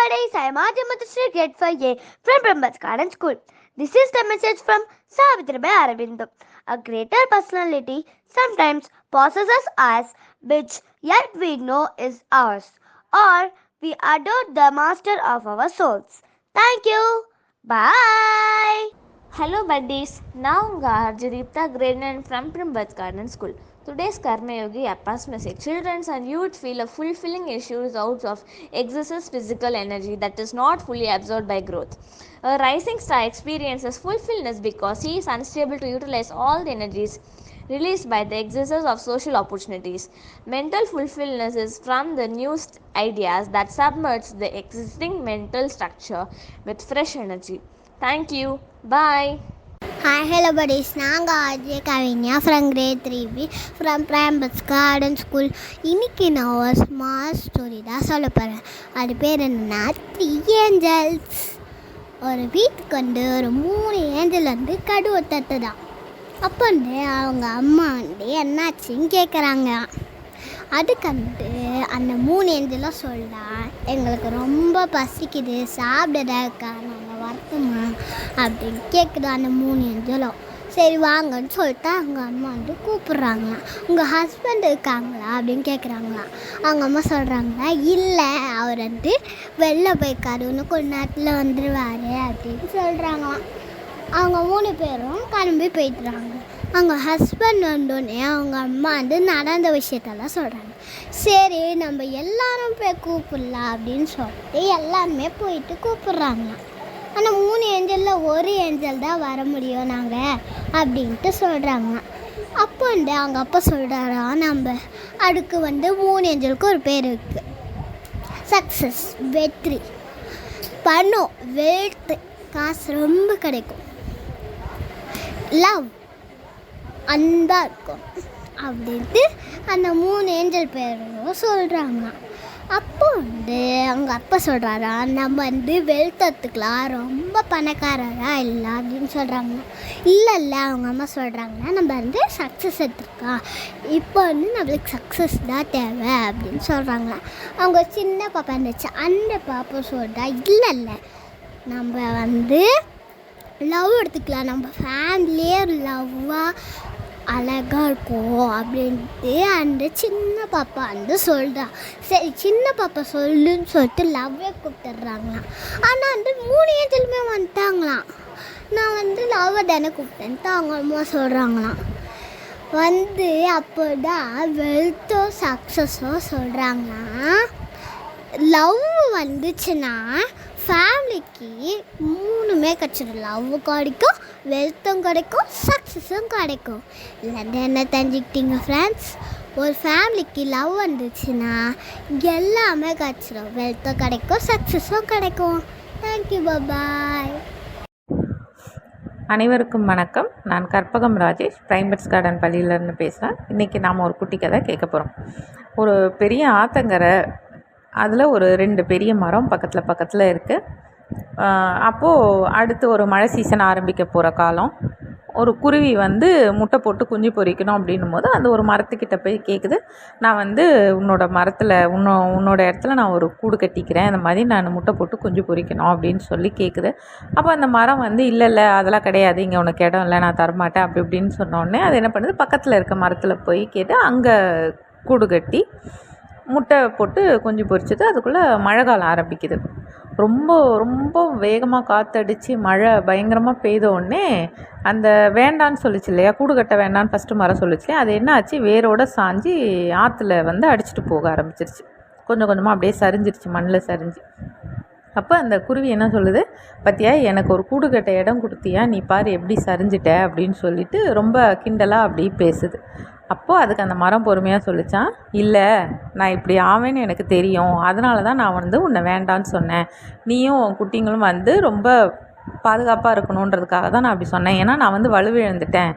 buddies, I am Arjun Muthusri, grade 5A from Brahmas Garden School. This is the message from Savitribai Aurobindo. A greater personality sometimes possesses us, which yet we know is ours, or we adore the master of our souls. Thank you. Bye. Hello buddies, now Arjadipta grade 9 from Brahmas Garden School. Today's Karma Yogi Appa's message. Children and youth feel a fulfilling issues out of excess physical energy that is not fully absorbed by growth. A rising star experiences fulfillment because he is unstable to utilize all the energies released by the excesses of social opportunities. Mental fulfillment is from the new ideas that submerge the existing mental structure with fresh energy. Thank you. Bye. Hi, hello buddies. நாங்கள் Ajay Kavinya from grade 3B from பிராம்பஸ் garden school. இன்றைக்கி நான் ஒரு small story தான் சொல்ல போகிறேன். அது பேர் என்னென்னா 3 ஏஞ்சல்ஸ். ஒரு வீட்டுக்கு ஒரு 3 ஏஞ்சல் கடுவை தட்டுதான். அப்போ அவங்க அம்மா என்னாச்சுன்னு கேட்குறாங்க. அதுக்கு அந்த 3 ஏஞ்சலும் சொல்கிறா, எங்களுக்கு ரொம்ப பசிக்குது, சாப்பிட்றதுக்கா நாங்கள் வரட்டுமா அப்படின்னு கேட்குது அந்த 3 ஏஞ்சலும். சரி வாங்கன்னு சொல்லிட்டு அவங்க அம்மா கூப்பிட்றாங்களாம். உங்கள் ஹஸ்பண்ட் இருக்காங்களா அப்படின்னு கேட்குறாங்களாம். அவங்க அம்மா சொல்கிறாங்களா, இல்லை அவர் வெளில போயிருக்காரு, இன்னும் கொஞ்ச நேரத்தில் வந்துடுவார் அப்படின்னு சொல்கிறாங்களாம். அவங்க 3 பேரும் கிளம்பி போயிட்டுறாங்க. அவங்க ஹஸ்பண்ட் வந்தோடனே அவங்க அம்மா நடந்த விஷயத்தெல்லாம் சொல்கிறாங்க. சரி நம்ம எல்லாரும் போய் கூப்பிடலாம் அப்படின்னு சொல்லிட்டு எல்லாருமே போயிட்டு கூப்பிட்றாங்க. ஆனால் 3 ஏஞ்சலில் ஒரு ஏஞ்சல் தான் வர முடியும் நாங்கள் அப்படின்ட்டு சொல்கிறாங்க. அப்போ அவங்க அப்பா சொல்கிறாரா, நம்ம அதுக்கு 3 ஏஞ்சலுக்கு ஒரு பேர் இருக்குது. சக்ஸஸ், வெற்றி, பணம், வெல்த், காசு ரொம்ப கிடைக்கும், லவ், அன்பாக இருக்கும் அப்படின்ட்டு அந்த 3 ஏஞ்சல் பேரும் சொல்கிறாங்க. அப்போ அவங்க அப்பா சொல்கிறாரா, நம்ம வெல்த் எடுத்துக்கலாம், ரொம்ப பணக்காரராக இல்லை அப்படின்னு சொல்கிறாங்க. இல்லை அவங்க அம்மா சொல்கிறாங்கன்னா, நம்ம சக்ஸஸ் எடுத்துருக்கோம், இப்போ நம்மளுக்கு சக்ஸஸ் தான் தேவை அப்படின்னு சொல்கிறாங்க. அவங்க சின்ன பாப்பா இருந்துச்சு, அந்த பாப்பா சொல்கிறா, இல்லை நம்ம லவ் எடுத்துக்கலாம், நம்ம ஃபேமிலியே லவ்வாக அழகாக இருக்கும் அப்படின்ட்டு அந்த சின்ன பாப்பா சொல்கிறா. சரி சின்ன பாப்பா சொல்லுன்னு சொல்லிட்டு லவ்வே கூப்பிட்டுறாங்களாம். ஆனால் 3 ஏஞ்சலுமே வந்துட்டாங்களாம். நான் லவ்வை தானே கூப்பிட்டேன்ட்டு அவங்க அம்மா சொல்கிறாங்களாம். அப்போ தான் வெல்த்தோ சக்ஸஸோ சொல்கிறாங்களாம். லவ் வந்துச்சுன்னா ஃபேமிலிக்கு 3மே கிடச்சிடும். லவ் கிடைக்கும், வெல்த்தும் கிடைக்கும், சக்ஸஸும் கிடைக்கும். இல்லை என்ன தெரிஞ்சுக்கிட்டீங்க ஃப்ரெண்ட்ஸ்? ஒரு ஃபேமிலிக்கு லவ் வந்துச்சுன்னா எல்லாமே கிடச்சிடும், வெல்த்தும் கிடைக்கும், சக்ஸஸும் கிடைக்கும். தேங்க்யூ, பாய். அனைவருக்கும் வணக்கம். நான் கற்பகம் ராஜேஷ், பிரைம்பட்ஸ் கார்டன் பள்ளியிலேருந்து பேசுகிறேன். இன்றைக்கி நாம் ஒரு குட்டி கதை கேட்க போகிறோம். ஒரு பெரிய ஆத்தங்கரை, அதில் ஒரு 2 பெரிய மரம் பக்கத்தில் இருக்குது. அப்போது அடுத்து ஒரு மழை சீசன் ஆரம்பிக்க போகிற காலம். ஒரு குருவி முட்டை போட்டு குஞ்சு பொரிக்கணும் அப்படின்னும் போது அந்த ஒரு மரத்துக்கிட்ட போய் கேட்குது, நான் உன்னோட மரத்தில் உன்னோட இடத்துல நான் ஒரு கூடு கட்டிக்கிறேன், இந்த மாதிரி நான் முட்டை போட்டு குஞ்சு பொரிக்கணும் அப்படின்னு சொல்லி கேட்குது. அப்போ அந்த மரம் இல்லை அதெல்லாம் கிடையாது, இங்கே உனக்கு இடம் இல்லை, நான் தரமாட்டேன் அப்படி இப்படின்னு சொன்னோடனே அது என்ன பண்ணுது, பக்கத்தில் இருக்க மரத்தில் போய் கேட்டு அங்கே கூடு கட்டி முட்டை போட்டு குஞ்சு பொரிச்சது. அதுக்குள்ளே மழை காலம் ஆரம்பிக்குது. ரொம்ப ரொம்ப வேகமாக காற்றடிச்சு மழை பயங்கரமாக பெய்த உடனே அந்த வேண்டான்னு சொல்லிச்சு இல்லையா, கூடு கட்ட வேண்டான்னு ஃபஸ்ட்டு மரம் சொல்லிச்சு. அது என்ன ஆச்சு, வேரோட சாஞ்சி ஆற்றுல அடிச்சுட்டு போக ஆரம்பிச்சிருச்சு. கொஞ்சம் கொஞ்சமாக அப்படியே சரிஞ்சிருச்சு, மண்ணில் சரிஞ்சு. அப்போ அந்த குருவி என்ன சொல்லுது, பத்தியா எனக்கு ஒரு கூடு கட்ட இடம் கொடுத்தியா, நீ பாரு எப்படி சரிஞ்சிட்ட அப்படின்னு சொல்லிட்டு ரொம்ப கிண்டலாக அப்படி பேசுது. அப்போது அதுக்கு அந்த மரம் பொறுமையாக சொல்லிச்சான், இல்லை நான் இப்படி ஆவேன்னு எனக்கு தெரியும், அதனால தான் நான் உன்னை வேண்டான்னு சொன்னேன், நீயும் குட்டிங்களும் ரொம்ப பாதுகாப்பாக இருக்கணுன்றதுக்காக தான் நான் அப்படி சொன்னேன். ஏன்னா நான் வலுவிழந்துட்டேன்,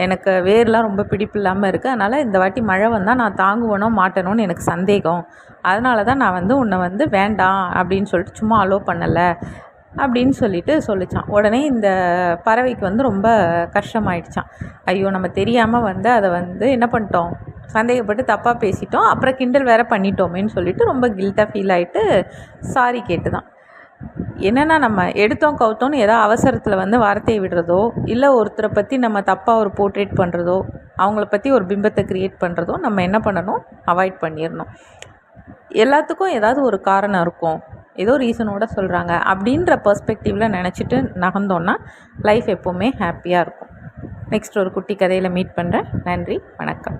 எனக்கு வேர்லாம் ரொம்ப பிடிப்பு இல்லாமல் இருக்குது, அதனால் இந்த வாட்டி மழை வந்தால் நான் தாங்குவனோ மாட்டேனோன்னு எனக்கு சந்தேகம், அதனால தான் நான் உன்னை வேண்டாம் அப்படின்னு சொல்லிட்டு சும்மா அலோவ் பண்ணலை, அப்படின்னு சொல்லிட்டு சொல்லிச்சான். உடனே இந்த பறவைக்கு வந்து ரொம்ப கஷ்டமாயிடுச்சான். ஐயோ, நம்ம தெரியாமல் வந்து அதை வந்து என்ன பண்ணிட்டோம், சந்தேகப்பட்டு தப்பாக பேசிட்டோம், அப்புறம் கிண்டல் வேற பண்ணிட்டோமேன்னு சொல்லிட்டு ரொம்ப கில்ட்டாக ஃபீல் ஆகிட்டு சாரி கேட்டுதான். என்னென்னா, நம்ம எடுத்தோம் கவுத்தோன்னு ஏதோ அவசரத்தில் வந்து வார்த்தையை விடுறதோ, இல்லை ஒருத்தரை பற்றி நம்ம தப்பாக ஒரு போர்ட்ரேட் பண்ணுறதோ, அவங்கள பற்றி ஒரு பிம்பத்தை க்ரியேட் பண்ணுறதோ நம்ம என்ன பண்ணணும், அவாய்ட் பண்ணிடணும். எல்லாத்துக்கும் ஏதாவது ஒரு காரணம் இருக்கும், ஏதோ ரீசனோட சொல்கிறாங்க அப்படின்ற பெர்ஸ்பெக்டிவில் நினச்சிட்டு நகர்ந்தோன்னா லைஃப் எப்போவுமே ஹாப்பியாக இருக்கும். நெக்ஸ்ட் ஒரு குட்டி கதையில் மீட் பண்ணுறேன். நன்றி, வணக்கம்.